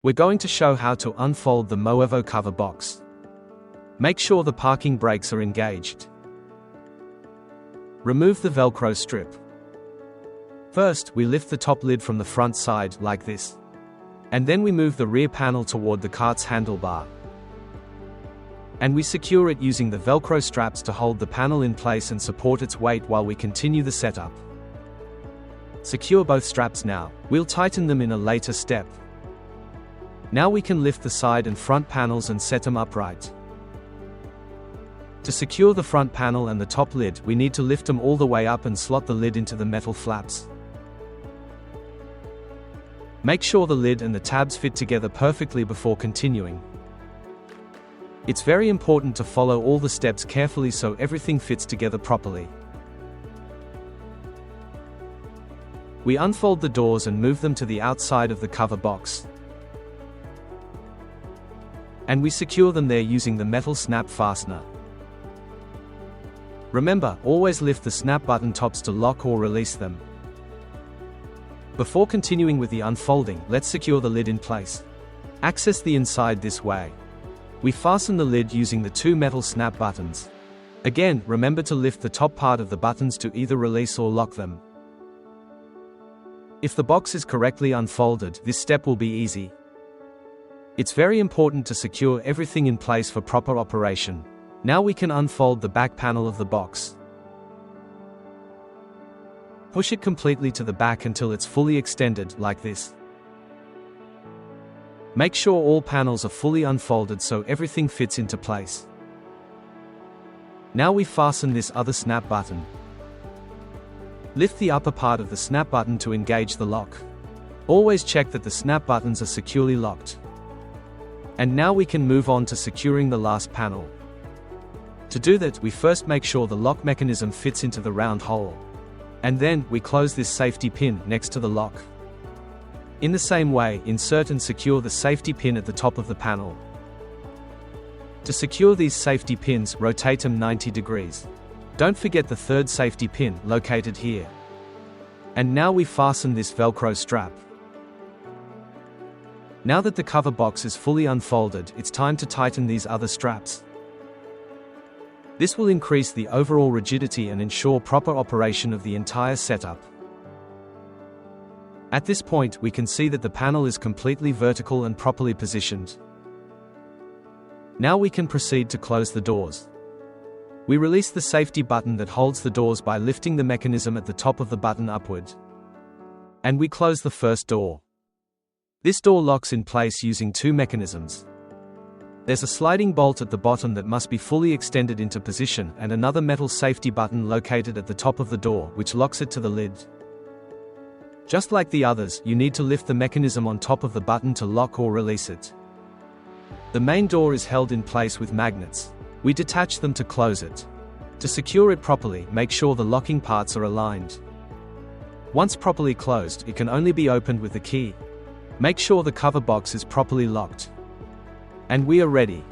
We're going to show how to unfold the MOOEVO cover box. Make sure the parking brakes are engaged. Remove the Velcro strip. First, we lift the top lid from the front side, like this. And then we move the rear panel toward the cart's handlebar. And we secure it using the Velcro straps to hold the panel in place and support its weight while we continue the setup. Secure both straps now. We'll tighten them in a later step. Now we can lift the side and front panels and set them upright. To secure the front panel and the top lid, we need to lift them all the way up and slot the lid into the metal flaps. Make sure the lid and the tabs fit together perfectly before continuing. It's very important to follow all the steps carefully so everything fits together properly. We unfold the doors and move them to the outside of the cover box. And we secure them there using the metal snap fastener. Remember, always lift the snap button tops to lock or release them. Before continuing with the unfolding, let's secure the lid in place. Access the inside this way. We fasten the lid using the two metal snap buttons. Again, remember to lift the top part of the buttons to either release or lock them. If the box is correctly unfolded, this step will be easy. It's very important to secure everything in place for proper operation. Now we can unfold the back panel of the box. Push it completely to the back until it's fully extended, like this. Make sure all panels are fully unfolded so everything fits into place. Now we fasten this other snap button. Lift the upper part of the snap button to engage the lock. Always check that the snap buttons are securely locked. And now we can move on to securing the last panel. To do that, we first make sure the lock mechanism fits into the round hole. And then, we close this safety pin next to the lock. In the same way, insert and secure the safety pin at the top of the panel. To secure these safety pins, rotate them 90 degrees. Don't forget the third safety pin, located here. And now we fasten this Velcro strap. Now that the cover box is fully unfolded, it's time to tighten these other straps. This will increase the overall rigidity and ensure proper operation of the entire setup. At this point, we can see that the panel is completely vertical and properly positioned. Now we can proceed to close the doors. We release the safety button that holds the doors by lifting the mechanism at the top of the button upward. And we close the first door. This door locks in place using two mechanisms. There's a sliding bolt at the bottom that must be fully extended into position and another metal safety button located at the top of the door which locks it to the lid. Just like the others, you need to lift the mechanism on top of the button to lock or release it. The main door is held in place with magnets. We detach them to close it. To secure it properly, make sure the locking parts are aligned. Once properly closed, it can only be opened with the key. Make sure the cover box is properly locked. And we are ready.